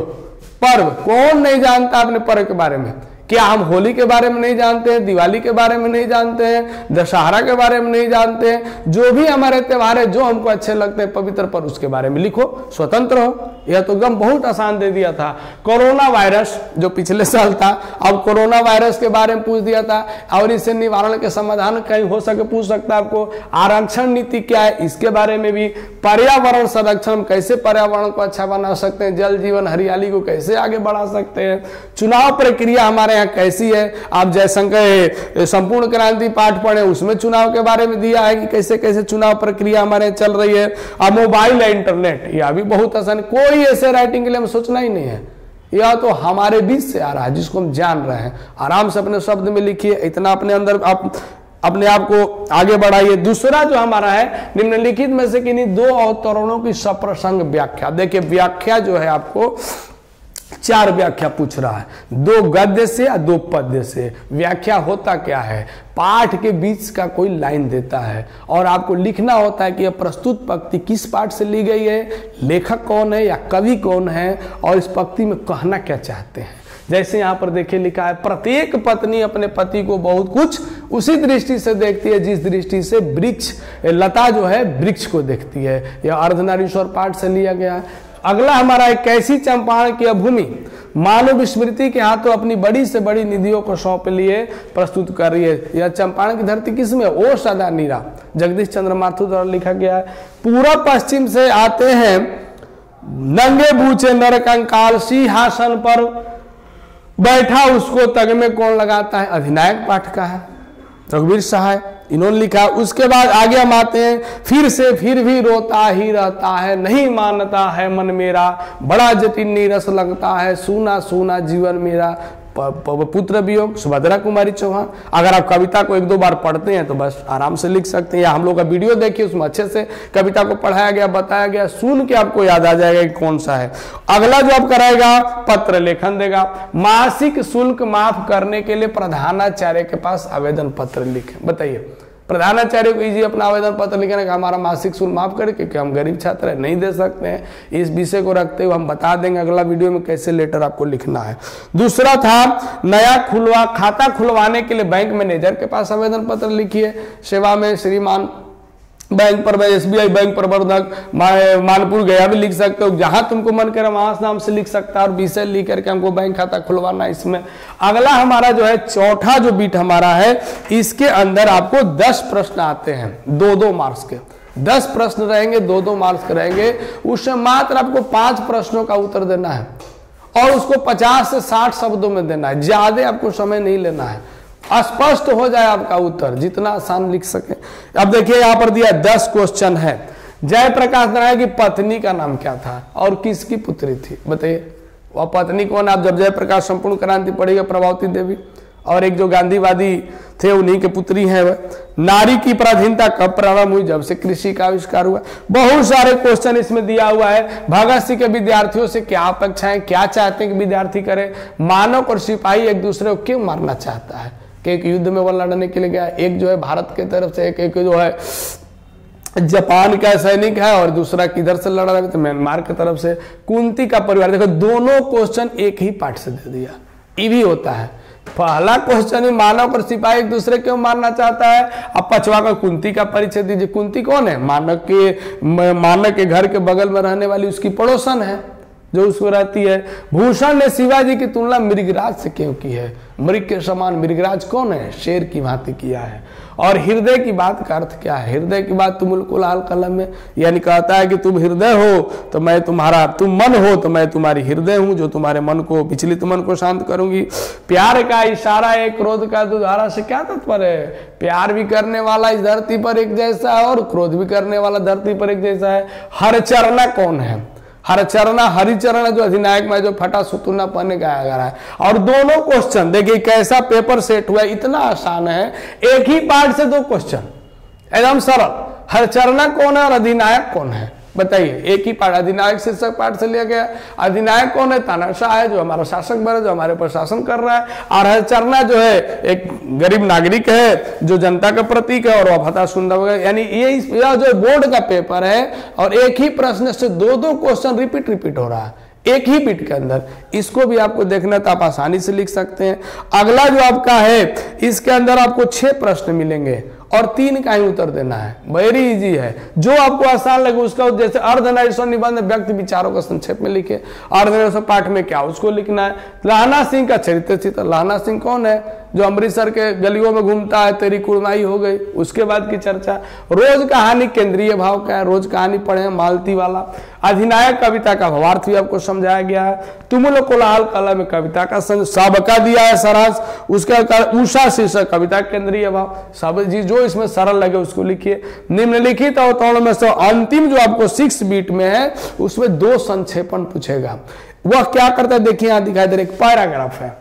पर्व, कौन नहीं जानता अपने पर्व के बारे में, क्या हम होली के बारे में नहीं जानते हैं, दिवाली के बारे में नहीं जानते हैं, दशहरा के बारे में नहीं जानते हैं। जो भी हमारे त्योहार है जो हमको अच्छे लगते हैं पवित्र पर्व, उसके बारे में लिखो, स्वतंत्र हो। यह तो एकदम बहुत आसान दे दिया था। कोरोना वायरस जो पिछले साल था, अब कोरोना वायरस के बारे में पूछ दिया था, और इससे निवारण के समाधान कहीं हो सके पूछ सकता है आपको। आरक्षण नीति क्या है इसके बारे में भी, पर्यावरण संरक्षण कैसे पर्यावरण को अच्छा बना सकते हैं, जल जीवन हरियाली को कैसे आगे बढ़ा सकते हैं, चुनाव प्रक्रिया हमारे यहाँ कैसी है। आप जयशंकर संपूर्ण क्रांति पाठ पढ़े, उसमें चुनाव के बारे में दिया है कि कैसे कैसे चुनाव प्रक्रिया हमारे यहाँ चल रही है। अब मोबाइल है, इंटरनेट, यह भी बहुत आसान, कोई ऐसे राइटिंग के लिए हमें सोचना ही नहीं है, यह तो हमारे बीच से आ रहा है जिसको हम जान रहे हैं। आराम से अपने शब्द में लिखिए, इतना अपने अंदर आप अपने आप को आगे बढ़ाइए। दूसरा जो हमारा है निम्नलिखित में से किन्हीं दो अवतरणों की सप्रसंग व्याख्या। देखिए व्याख्या जो है आपको 4 व्याख्या पूछ रहा है, 2 गद्य से या 2 पद्य से। व्याख्या होता क्या है, पाठ के बीच का कोई लाइन देता है और आपको लिखना होता है कि यह प्रस्तुत पंक्ति किस पाठ से ली गई है, लेखक कौन है या कवि कौन है, और इस पंक्ति में कहना क्या चाहते हैं। जैसे यहाँ पर देखिए लिखा है, प्रत्येक पत्नी अपने पति को बहुत कुछ उसी दृष्टि से देखती है जिस दृष्टि से वृक्ष लता जो है वृक्ष को देखती है। यह अर्धनारीश्वर पाठ से लिया गया है। अगला हमारा एक कैसी चंपारण की भूमि मानव स्मृति के हाथों अपनी बड़ी से बड़ी निधियों को सौंप लिए प्रस्तुत कर रही है। यह चंपारण की धरती किसमें, ओ सदा नीरा, जगदीश चंद्र माथुर द्वारा लिखा गया है। पूर्व पश्चिम से आते हैं नंगे बूचे नर कंकाल, सिंहासन पर बैठा उसको तग में कौन लगाता है, अधिनायक पाठ का है, रघुवीर सहाय इन्होंने लिखा। उसके बाद आगे हम आते हैं, फिर से फिर भी रोता ही रहता है, नहीं मानता है मन मेरा, बड़ा जटिल नीरस लगता है, सूना सूना जीवन मेरा, पुत्र वियोग, सुभद्रा कुमारी चौहान। अगर आप कविता को 1-2 बार पढ़ते हैं तो बस आराम से लिख सकते हैं, या हम लोग का वीडियो देखिए उसमें अच्छे से कविता को पढ़ाया गया, बताया गया, सुन के आपको याद आ जाएगा कि कौन सा है। अगला जो आप कराएगा पत्र लेखन देगा। मासिक शुल्क माफ करने के लिए प्रधानाचार्य के पास आवेदन पत्र लिखें। बताइए प्रधानाचार्य को इजी अपना आवेदन पत्र लिखने का, हमारा मासिक शुल्क माफ करें क्योंकि हम गरीब छात्र हैं, नहीं दे सकते हैं। इस विषय को रखते हुए हम बता देंगे अगला वीडियो में कैसे लेटर आपको लिखना है। दूसरा था नया खाता खुलवाने के लिए बैंक मैनेजर के पास आवेदन पत्र लिखिए। सेवा में श्रीमान बैंक पर SBI बैंक प्रबंधक मानपुर गया भी लिख सकते हो, जहां तुमको मन करे वहां नाम से लिख सकता है, और विषय लिख करके हमको बैंक खाता खुलवाना है इसमें। अगला हमारा जो है चौथा जो बीट हमारा है, इसके अंदर आपको 10 प्रश्न आते हैं 2-2 मार्क्स के। 10 प्रश्न रहेंगे, 2-2 मार्क्स के रहेंगे। उससे मात्र आपको 5 प्रश्नों का उत्तर देना है और उसको 50 से 60 शब्दों में देना है, ज्यादा आपको समय नहीं लेना है, स्पष्ट हो जाए आपका उत्तर, जितना आसान लिख सके। अब देखिए यहाँ पर दिया 10 क्वेश्चन है। जयप्रकाश नारायण की पत्नी का नाम क्या था और किसकी पुत्री थी, बताइए वह पत्नी कौन। आप जब जयप्रकाश संपूर्ण क्रांति पढ़ेगा, प्रभावती देवी, और एक जो गांधीवादी थे उन्हीं के पुत्री हैं वह। नारी की पराधीनता कब प्रारंभ हुई, जब से कृषि का आविष्कार हुआ। बहुत सारे क्वेश्चन इसमें दिया हुआ है। भगत सिंह के विद्यार्थियों से क्या अपेक्षाएं, क्या चाहते हैं कि विद्यार्थी करें। मानव और सिपाही एक दूसरे को क्यों मारना चाहता है, कि एक युद्ध में वो लड़ने के लिए गया, एक जो है भारत के तरफ से, एक जो है जापान का सैनिक है और दूसरा किधर से लड़ रहा है, तो म्यांमार की तरफ से। कुंती का परिवार, देखो दोनों क्वेश्चन एक ही पाठ से दे दिया, ये भी होता है। पहला क्वेश्चन में मानव और सिपाही एक दूसरे क्यों मारना चाहता है। अब पछवा का कुंती का परिचय दीजिए। कुंती कौन है, मानव के घर के बगल में रहने वाली उसकी पड़ोसन है जो उसको रहती है। भूषण ने शिवाजी की तुलना मृगराज से क्यों की है, मृग के समान। मृगराज कौन है, शेर की भांति किया है। और हृदय की बात का अर्थ क्या है, हृदय की बात तुमुल लाल कलम में, यानी कहता है कि तुम हृदय हो तो मैं तुम्हारा, तुम मन हो तो मैं तुम्हारी हृदय हूं, जो तुम्हारे मन को, विचलित मन को शांत करूंगी। प्यार का इशारा है, क्रोध का दुधारा से क्या तात्पर्य है। प्यार भी करने वाला इस धरती पर एक जैसा है और क्रोध भी करने वाला धरती पर एक जैसा है। हरचरणा कौन है, हरचरणा हरिचरण जो अधिनायक में जो फटा सुतुना पहने गाया जा रहा है। और दोनों क्वेश्चन देखिए कैसा पेपर सेट हुआ है, इतना आसान है। एक ही पार्ट से 2 क्वेश्चन एकदम सरल। हरचरणा कौन है और अधिनायक कौन है, बताइए। एक ही पाठ, अधिनायक शीर्षक पाठ से लिया गया। अधिनायक कौन है, तानाशाह है जो हमारा शासक बने, जो हमारे ऊपर शासन कर रहा है। और हरचरणा जो है एक गरीब नागरिक है जो जनता का प्रतीक है, और वह फता सुंदर वगैरह। यानी ये जो बोर्ड का पेपर है और एक ही प्रश्न से 2-2 क्वेश्चन रिपीट हो रहा है एक ही बिट के अंदर। इसको भी आपको देखना तो आप आसानी से लिख सकते हैं। अगला जो आपका है इसके अंदर आपको 6 प्रश्न मिलेंगे और 3 का ही उत्तर देना है। वेरी इजी है, जो आपको आसान लगे उसका। जैसे अर्धनारीश्वर निबंध व्यक्ति विचारों का संक्षेप में लिखे, अर्धनारीश्वर पाठ में क्या उसको लिखना है। लाहना सिंह का चरित्र चित्र, लाहना सिंह कौन है? जो अमृतसर के गलियों में घूमता है, तेरी कुड़माई हो गई, उसके बाद की चर्चा। रोज कहानी केंद्रीय भाव क्या है, रोज कहानी पढ़े, मालती वाला। अधिनायक कविता का भावार्थ भी आपको समझाया गया है। तुमुल कोलाहल कला में कविता का सबका दिया है सारांश, उसका उषा शीर्षक कविता केंद्रीय भाव। सब जो इसमें सरल लगे उसको लिखिए। निम्नलिखित अवतरणों में से अंतिम जो आपको 6 बीट में है उसमें 2 संक्षेपण पूछेगा। वह क्या करता है देखिए, यहां दिखाई दे रहा एक पैराग्राफ है,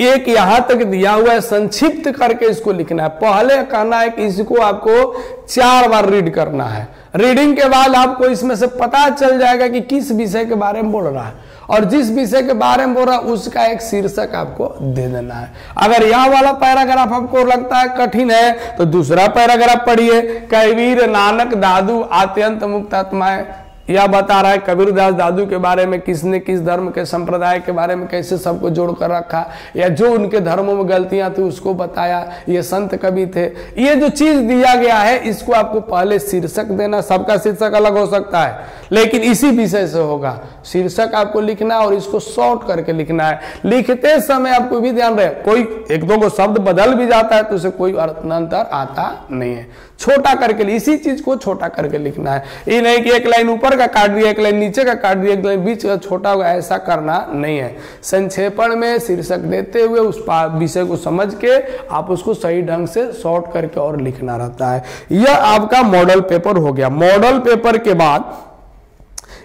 एक यहां तक दिया हुआ है, संक्षिप्त करके इसको लिखना है। पहले कहना है कि इसको आपको 4 बार रीड करना है। रीडिंग के बाद आपको इसमें से पता चल जाएगा कि किस विषय के बारे में बोल रहा है, और जिस विषय के बारे में बोल रहा है उसका एक शीर्षक आपको दे देना है। अगर यह वाला पैराग्राफ आपको लगता है कठिन है तो दूसरा पैराग्राफ पढ़िए। कबीर नानक दादू अत्यंत मुक्त आत्माएं, यह बता रहा है कबीरदास दादू के बारे में, किसने किस धर्म के संप्रदाय के बारे में कैसे सबको जोड़ कर रखा, या जो उनके धर्मों में गलतियां थी उसको बताया, ये संत कवि थे। ये जो चीज दिया गया है इसको आपको पहले शीर्षक देना। सबका शीर्षक अलग हो सकता है लेकिन इसी विषय से होगा। शीर्षक आपको लिखना है और इसको शॉर्ट करके लिखना है। लिखते समय आपको भी ध्यान रहे, कोई 1-2 को शब्द बदल भी जाता है तो उसे कोई अंतर आता नहीं है। छोटा करके, इसी चीज को छोटा करके लिखना है। ये नहीं कि एक लाइन ऊपर का काट दिया, एक लाइन नीचे का काट दिया, एक लाइन बीच का छोटा होगा, ऐसा करना नहीं है। संक्षेपण में शीर्षक देते हुए उस विषय को समझ के आप उसको सही ढंग से शॉर्ट करके और लिखना रहता है। यह आपका मॉडल पेपर हो गया। मॉडल पेपर के बाद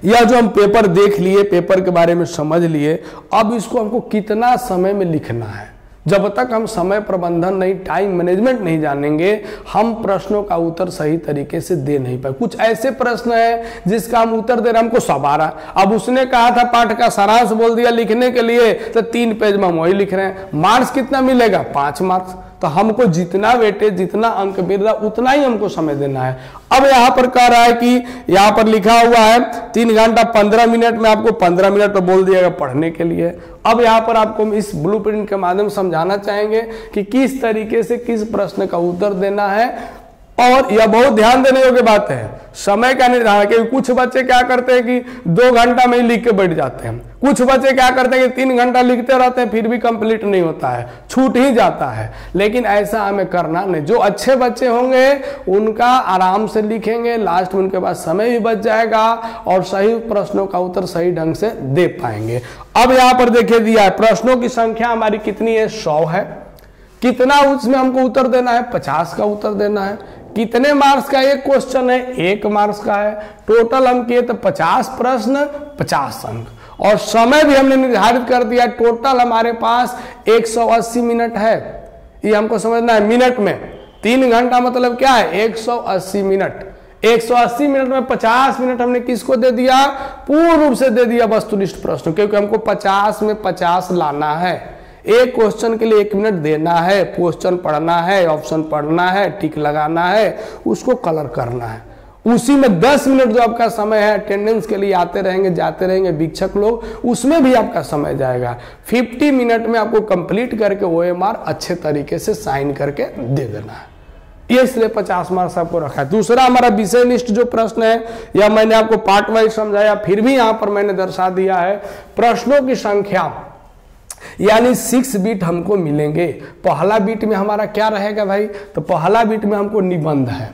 यह जो हम पेपर देख लिए, पेपर के बारे में समझ लिए, अब इसको हमको कितना समय में लिखना है। जब तक हम समय प्रबंधन नहीं, टाइम मैनेजमेंट नहीं जानेंगे, हम प्रश्नों का उत्तर सही तरीके से दे नहीं पाए। कुछ ऐसे प्रश्न है जिसका हम उत्तर दे रहे हमको सब आ रहा। अब उसने कहा था पाठ का सारांश बोल दिया लिखने के लिए, तो 3 पेज में हम वही लिख रहे हैं। मार्क्स कितना मिलेगा? 5 मार्क्स। तो हमको जितना वेटेज, जितना अंक मिल रहा उतना ही हमको समय देना है। अब यहां पर कह रहा है कि यहां पर लिखा हुआ है 3 घंटा 15 मिनट में आपको 15 मिनट तो बोल दिएगा पढ़ने के लिए। अब यहां पर आपको इस ब्लूप्रिंट के माध्यम से समझाना चाहेंगे कि किस तरीके से किस प्रश्न का उत्तर देना है। और यह बहुत ध्यान देने योग्य बात है, समय का निर्धारण। क्योंकि कुछ बच्चे क्या करते हैं कि 2 घंटा में ही लिख के बैठ जाते हैं, कुछ बच्चे क्या करते हैं कि 3 घंटा लिखते रहते हैं फिर भी कंप्लीट नहीं होता है, छूट ही जाता है। लेकिन ऐसा हमें करना नहीं। जो अच्छे बच्चे होंगे उनका आराम से लिखेंगे, लास्ट में उनके पास समय भी बच जाएगा और सही प्रश्नों का उत्तर सही ढंग से दे पाएंगे। अब यहाँ पर देखिए दिया है प्रश्नों की संख्या हमारी कितनी है? 100 है। कितना उसमें हमको उत्तर देना है? 50 का उत्तर देना है। कितने मार्क्स का एक क्वेश्चन है? 1 मार्क्स का है। टोटल हम किए तो 50 प्रश्न 50 अंक, और समय भी हमने निर्धारित कर दिया। टोटल हमारे पास 180 मिनट है। ये हमको समझना है मिनट में। 3 घंटा मतलब क्या है? 180 मिनट। 180 मिनट में 50 मिनट हमने किसको दे दिया? पूर्ण रूप से दे दिया वस्तुनिष्ठ प्रश्न, क्योंकि हमको 50 में 50 लाना है। एक क्वेश्चन के लिए 1 मिनट देना है, क्वेश्चन पढ़ना है, ऑप्शन पढ़ना है, टिक लगाना है, उसको कलर करना है। उसी में 10 मिनट जो आपका समय है अटेंडेंस के लिए आते रहेंगे जाते रहेंगे वीक्षक लोग, उसमें भी आपका समय जाएगा। 50 मिनट में आपको कंप्लीट करके OMR अच्छे तरीके से साइन करके दे देना है। ये इसलिए 50 मार्क्स आपको रखा है। दूसरा हमारा विषय निष्ठ जो प्रश्न है, या मैंने आपको पार्ट वाइज समझाया, फिर भी यहां पर मैंने दर्शा दिया है। प्रश्नों की संख्या यानी 6 बीट हमको मिलेंगे। पहला बीट में हमारा क्या रहेगा भाई? तो पहला बीट में हमको निबंध है,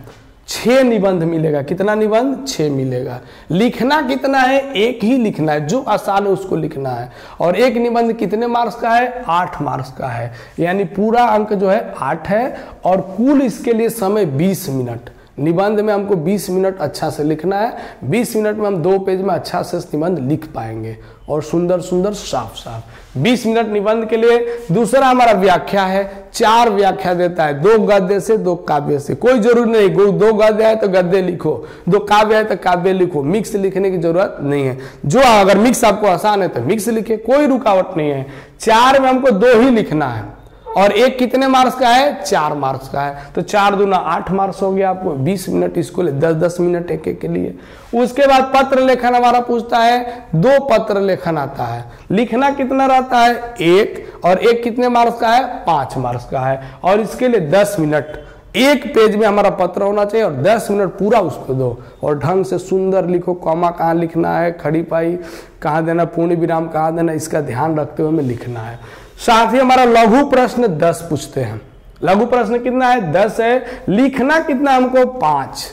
6 निबंध मिलेगा। कितना निबंध? 6 मिलेगा। लिखना कितना है? 1 ही लिखना है, जो आसान है उसको लिखना है। और एक निबंध कितने मार्क्स का है? 8 मार्क्स का है। यानी पूरा अंक जो है 8 है, और कुल इसके लिए समय 20 मिनट। निबंध में हमको 20 मिनट अच्छा से लिखना है। 20 मिनट में हम 2 पेज में अच्छा से निबंध लिख पाएंगे, और सुंदर सुंदर साफ साफ। 20 मिनट निबंध के लिए। दूसरा हमारा व्याख्या है, 4 व्याख्या देता है, 2 गद्य से 2 काव्य से। कोई जरूर नहीं 2 गद्य है तो गद्य लिखो, 2 काव्य है तो काव्य लिखो, मिक्स लिखने की जरूरत नहीं है। जो अगर मिक्स आपको आसान है तो मिक्स लिखे, कोई रुकावट नहीं है। 4 में हमको 2 ही लिखना है, और एक कितने मार्क्स का है? 4 मार्क्स का है। तो 4 दूना 8 मार्क्स हो गया आपको। 20 मिनट इसको ले, 10-10 मिनट एक के लिए। उसके बाद पत्र लेखन हमारा पूछता है, 2 पत्र लेखन आता है। लिखना कितना रहता है? 1, और एक कितने मार्क्स का है? 5 मार्क्स का है, और इसके लिए 10 मिनट। एक पेज में हमारा पत्र होना चाहिए और 10 मिनट पूरा उसको दो और ढंग से सुंदर लिखो, कॉमा कहाँ लिखना है, खड़ी पाई कहाँ देना, पूर्ण विराम कहाँ देना, इसका ध्यान रखते हुए हमें लिखना है। साथ ही हमारा लघु प्रश्न 10 पूछते हैं। लघु प्रश्न कितना है? 10 है। लिखना कितना हमको? 5।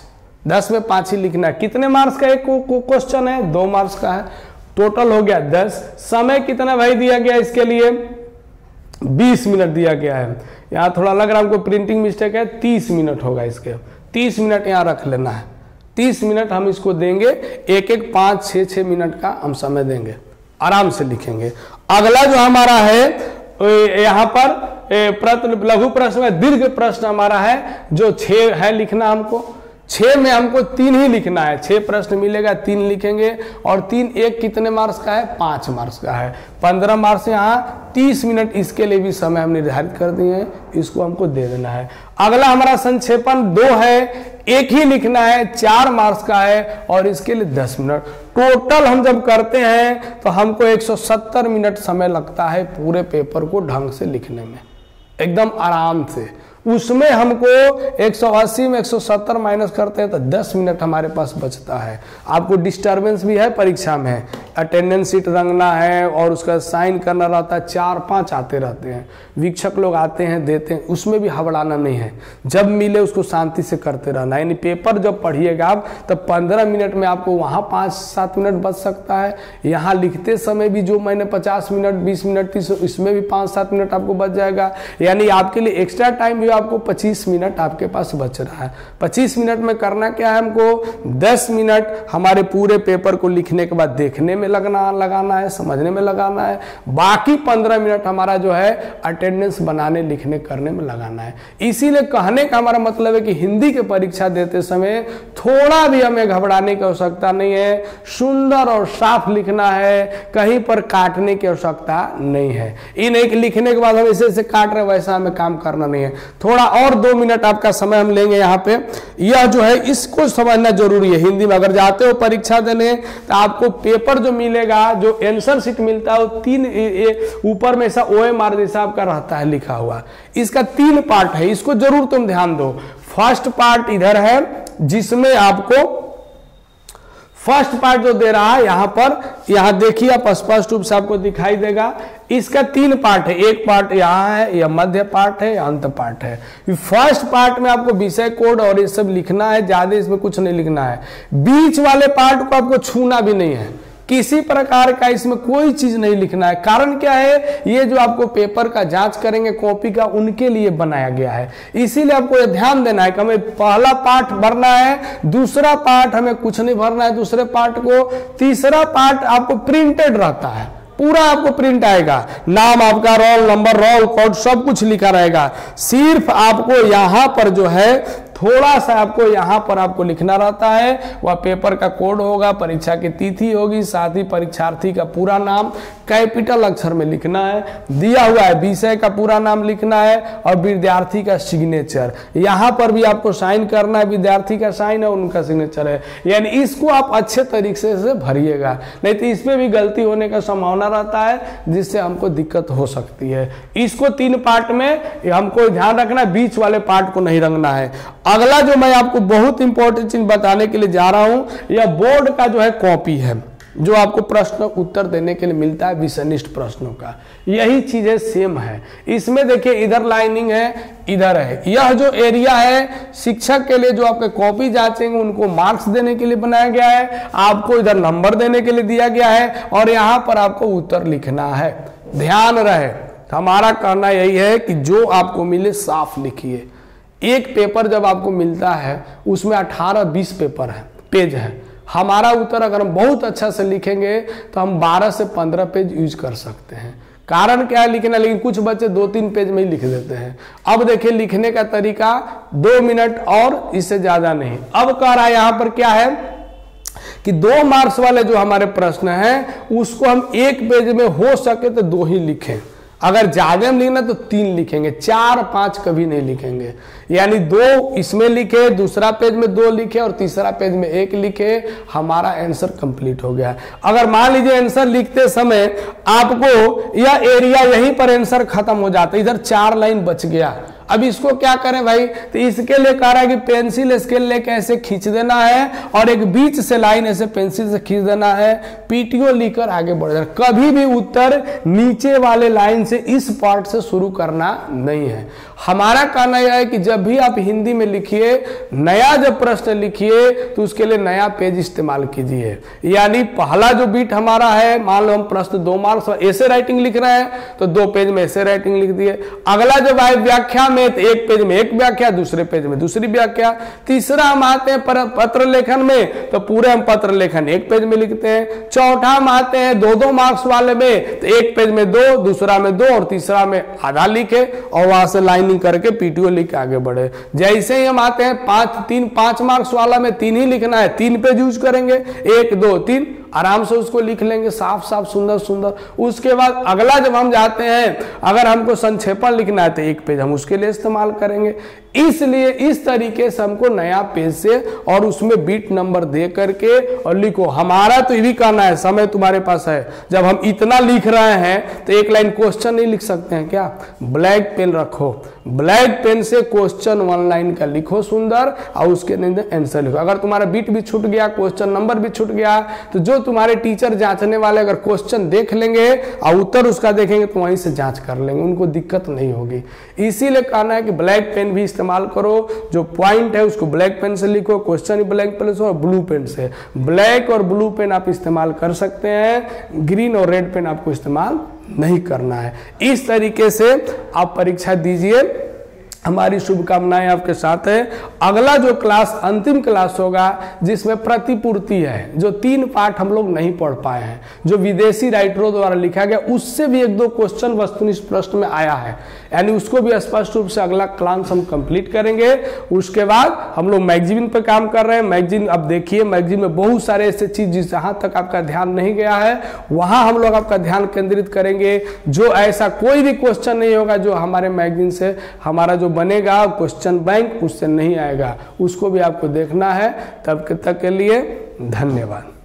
10 में 5 ही लिखना है। कितने मार्क्स का एक क्वेश्चन है? 2 मार्क्स का है। टोटल हो गया 10। समय कितना भाई दिया गया इसके लिए? 20 मिनट दिया गया है। यहाँ थोड़ा लग रहा है हमको प्रिंटिंग मिस्टेक है, 30 मिनट होगा इसके। 30 मिनट यहाँ रख लेना है। 30 मिनट हम इसको देंगे, एक 5-6 मिनट का हम समय देंगे, आराम से लिखेंगे। अगला जो हमारा है यहाँ पर लघु प्रश्न में दीर्घ प्रश्न हमारा है जो 6 है लिखना हमको। 6 में हमको 3 ही लिखना है। 6 प्रश्न मिलेगा, 3 लिखेंगे और 3 एक कितने मार्क्स का है? 5 मार्क्स का है। 15 मार्क्स यहाँ 30 मिनट इसके लिए भी समय हम निर्धारित कर दिए हैं, इसको हमको दे देना है। अगला हमारा संक्षेपण 2 है, एक ही लिखना है, 4 मार्क्स का है और इसके लिए 10 मिनट। टोटल हम जब करते हैं तो हमको 170 मिनट समय लगता है पूरे पेपर को ढंग से लिखने में, एकदम आराम से। उसमें हमको 180 में 170 माइनस करते हैं तो 10 मिनट हमारे पास बचता है। आपको डिस्टरबेंस भी है परीक्षा में, अटेंडेंस शीट रंगना है और उसका साइन करना रहता है, 4-5 आते रहते हैं, वीक्षक लोग आते हैं देते हैं, उसमें भी हबड़ाना नहीं है। जब मिले उसको शांति से करते रहना। यानी पेपर जब पढ़िएगा आप तब 15 मिनट में आपको वहाँ 5-7 मिनट बच सकता है। यहाँ लिखते समय भी जो मैंने 50 मिनट 20 मिनट 30, इसमें भी 5-7 मिनट आपको बच जाएगा। यानी आपके लिए एक्स्ट्रा टाइम भी आपको 25 मिनट आपके पास बच रहा है। 25 मिनट में करना क्या है हमको? 10 मिनट हमारे पूरे पेपर को लिखने के बाद देखने में लगाना है, समझने में लगाना है। बाकी 15 मिनट हमारा जो है अटेंडेंस बनाने लिखने करने में लगाना है। इसीलिए कहने का हमारा मतलब है कि हिंदी की परीक्षा देते समय थोड़ा भी हमें घबराने की आवश्यकता नहीं है। सुंदर और साफ लिखना है, कहीं पर काटने की आवश्यकता नहीं है। इन एक लिखने के बाद हम इसे काट रहे वैसा हमें काम करना नहीं है। थोड़ा और 2 मिनट आपका समय हम लेंगे यहाँ पे। यह जो है इसको समझना जरूरी है। हिंदी में अगर जाते हो परीक्षा देने तो आपको पेपर जो मिलेगा, जो आंसर शीट मिलता है, वो 3 ऊपर में ऐसा OMR जैसा आपका रहता है लिखा हुआ। इसका 3 पार्ट है, इसको जरूर तुम ध्यान दो। फर्स्ट पार्ट इधर है जिसमें आपको फर्स्ट पार्ट जो दे रहा है यहाँ पर, यहाँ देखिए आप स्पष्ट रूप से आपको दिखाई देगा। इसका 3 पार्ट है, एक पार्ट यहाँ है, यह मध्य पार्ट है, अंत पार्ट है। फर्स्ट पार्ट में आपको विषय कोड और ये सब लिखना है, ज्यादा इसमें कुछ नहीं लिखना है। बीच वाले पार्ट को आपको छूना भी नहीं है, किसी प्रकार का इसमें कोई चीज नहीं लिखना है। कारण क्या है? ये जो आपको पेपर का जांच करेंगे कॉपी का, उनके लिए बनाया गया है। इसीलिए आपको ये ध्यान देना है कि हमें पहला पार्ट भरना है, दूसरा पार्ट हमें कुछ नहीं भरना है दूसरे पार्ट को, तीसरा पार्ट आपको प्रिंटेड रहता है, पूरा आपको प्रिंट आएगा, नाम आपका, रोल नंबर, रोल कोड सब कुछ लिखा रहेगा। सिर्फ आपको यहाँ पर जो है थोड़ा सा आपको यहाँ पर आपको लिखना रहता है, वह पेपर का कोड होगा, परीक्षा की तिथि होगी, साथ ही परीक्षार्थी का पूरा नाम कैपिटल अक्षर में लिखना है, दिया हुआ है विषय का पूरा नाम लिखना है और विद्यार्थी का सिग्नेचर यहाँ पर भी आपको साइन करना है, विद्यार्थी का साइन है, उनका सिग्नेचर है। यानी इसको आप अच्छे तरीके से भरिएगा, नहीं तो इसमें भी गलती होने का संभावना रहता है जिससे हमको दिक्कत हो सकती है। इसको 3 पार्ट में हमको ध्यान रखना है, बीच वाले पार्ट को नहीं रंगना है। अगला जो मैं आपको बहुत इंपॉर्टेंट चीज बताने के लिए जा रहा हूं, यह बोर्ड का जो है कॉपी है, जो आपको प्रश्न उत्तर देने के लिए मिलता है विषयनिष्ठ प्रश्नों का। यही चीजें सेम है। इसमें देखिए इधर लाइनिंग है, इधर है। यह जो एरिया है शिक्षक के लिए जो आपके कॉपी जांचेंगे उनको मार्क्स देने के लिए बनाया गया है, आपको इधर नंबर देने के लिए दिया गया है और यहाँ पर आपको उत्तर लिखना है। ध्यान रहे, हमारा कहना यही है कि जो आपको मिले साफ लिखिए। एक पेपर जब आपको मिलता है उसमें 18-20 पेज है। हमारा उत्तर अगर हम बहुत अच्छा से लिखेंगे तो हम 12 से 15 पेज यूज कर सकते हैं। कारण क्या है लिखना, लेकिन कुछ बच्चे 2-3 पेज में ही लिख देते हैं। अब देखिए लिखने का तरीका 2 मिनट और इससे ज्यादा नहीं। अब कह रहा है यहाँ पर क्या है कि 2 मार्क्स वाले जो हमारे प्रश्न हैं उसको हम एक पेज में हो सके तो 2 ही लिखें, अगर ज्यादा में लिखना तो 3 लिखेंगे, 4-5 कभी नहीं लिखेंगे। यानी 2 इसमें लिखे, दूसरा पेज में 2 लिखे और तीसरा पेज में 1 लिखे, हमारा आंसर कंप्लीट हो गया। अगर मान लीजिए आंसर लिखते समय आपको यह एरिया यहीं पर आंसर खत्म हो जाता है, इधर 4 लाइन बच गया, अब इसको क्या करें भाई, तो इसके लिए कह रहा है कि पेंसिल स्केल लेके ऐसे खींच देना है और एक बीच से लाइन ऐसे पेंसिल से खींच देना है, पीटीओ लिखकर आगे बढ़ जाना। कभी भी उत्तर नीचे वाले लाइन से इस पार्ट से शुरू करना नहीं है। हमारा कहना यह है कि जब भी आप हिंदी में लिखिए, नया जब प्रश्न लिखिए तो उसके लिए नया पेज इस्तेमाल कीजिए। यानी पहला जो बीट हमारा है, मान लो हम प्रश्न 2 मार्क्स ऐसे राइटिंग लिख रहे हैं तो 2 पेज में ऐसे राइटिंग लिख दिए। अगला जब आए व्याख्या में तो 1 पेज में 1 व्याख्या, दूसरे पेज में दूसरी व्याख्या। तीसरा हम आते हैं पत्र लेखन में तो पूरे हम पत्र लेखन 1 पेज में लिखते हैं। चौथा हम आते हैं 2-2 मार्क्स वाले में तो 1 पेज में 2, दूसरा में 2 और तीसरा में आधा लिखे और वहां से लाइनिंग करके पीटीओ लिख के आगे बढ़े। जैसे ही हम आते हैं 5 मार्क्स वाला में 3 ही लिखना है, 3 पेज यूज करेंगे, 1 2 3 आराम से उसको लिख लेंगे, साफ साफ सुंदर सुंदर। उसके बाद अगला जब हम जाते हैं, अगर हमको संक्षेपण लिखना है तो 1 पेज हम उसके लिए इस्तेमाल करेंगे। इसलिए इस तरीके से हमको नया पेज से और उसमें बीट नंबर दे करके और लिखो। हमारा तो ये भी करना है, समय तुम्हारे पास है। जब हम इतना लिख रहे हैं तो 1 लाइन क्वेश्चन नहीं लिख सकते हैं क्या? ब्लैक पेन रखो, ब्लैक पेन से क्वेश्चन 1 लाइन का लिखो सुंदर और उसके अंदर आंसर लिखो। अगर तुम्हारा बीट भी छूट गया, क्वेश्चन नंबर भी छूट गया, तो जो तुम्हारे टीचर जांचने वाले अगर क्वेश्चन देख लेंगे और उत्तर उसका देखेंगे तो वहीं से जांच कर लेंगे, उनको दिक्कत नहीं होगी। इसीलिए कहना है कि ब्लैक पेन भी इस्तेमाल करो, जो पॉइंट है उसको ब्लैक पेन से लिखो, क्वेश्चन ब्लैक पेन से और ब्लू पेन से। ब्लैक और ब्लू पेन आप इस्तेमाल कर सकते हैं, ग्रीन और रेड पेन आपको इस्तेमाल नहीं करना है। इस तरीके से आप परीक्षा दीजिए। हमारी शुभकामनाएं आपके साथ है। अगला जो क्लास अंतिम क्लास होगा जिसमें प्रतिपूर्ति है, जो 3 पार्ट हम लोग नहीं पढ़ पाए हैं, जो विदेशी राइटरों द्वारा लिखा गया, उससे भी 1-2 क्वेश्चन वस्तुनिष्ठ प्रश्न में आया है, यानी उसको भी स्पष्ट रूप से अगला क्लास हम कंप्लीट करेंगे। उसके बाद हम लोग मैगजीन पर काम कर रहे हैं। मैगजीन अब देखिए, मैगजीन में बहुत सारे ऐसे चीज जिस जहां तक आपका ध्यान नहीं गया है वहां हम लोग आपका ध्यान केंद्रित करेंगे। जो ऐसा कोई भी क्वेश्चन नहीं होगा जो हमारे मैगजीन से हमारा जो बनेगा क्वेश्चन बैंक उससे नहीं आएगा, उसको भी आपको देखना है। तब तक के लिए धन्यवाद।